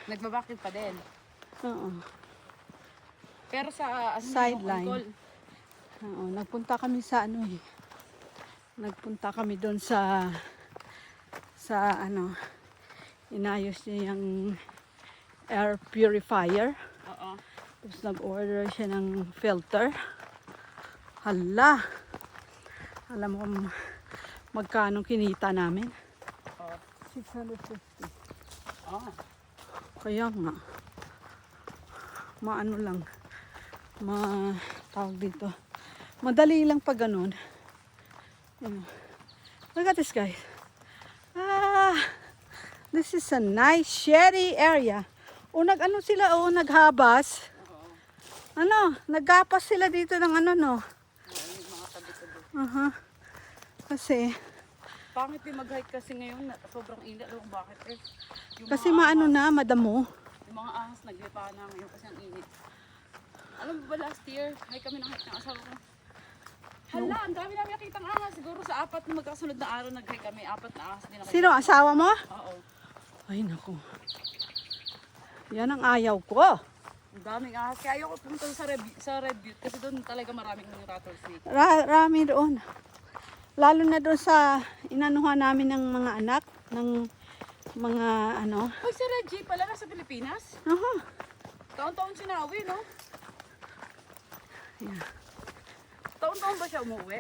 Nagbabakit pa din. Oo. Pero sa Sideline. Oo, nagpunta kami sa ano eh. Nagpunta kami doon sa ano, inayos niya yung air purifier. Oo. Tapos nag-order siya ng filter. Hala! Alam mo magkano kinita namin? Oo. 650. Oh. Kaya nga. Maano lang. Tawag dito. Madali lang pag ganun. Look at this guys. This is a nice shady area. O nag-ano sila, naghabas. Naggapas sila dito ng ano, no? Yung mga tabi-tabi. Kasi, Pangit din mag-hike kasi ngayon, sobrang init. Alam kung bakit eh. Yung kasi mga maano ahas- na, madamo. Yung mga ahas naglipa na ngayon kasi ang init. Alam mo ba last year, hike kami ng asawa ko. Hala, ang dami namin nakitang ahas. Siguro sa 4 na magkasunod na araw nag-hike kami. 4 na ahas din nakita. Sino, asawa mo? Oo. Ay, naku. Yan ang ayaw ko. Ang daming ahas. Kaya ayoko pumunta sa Red Butte kasi doon talaga maraming rattlesnake. Rami doon. Lalo na doon sa inanuhan namin ng mga anak, ng mga ano. Uy, si Reggie pala nasa Pilipinas. Aha. Taon-taon siya nauwi, no? Yeah. Taon-taon ba siya umuwi?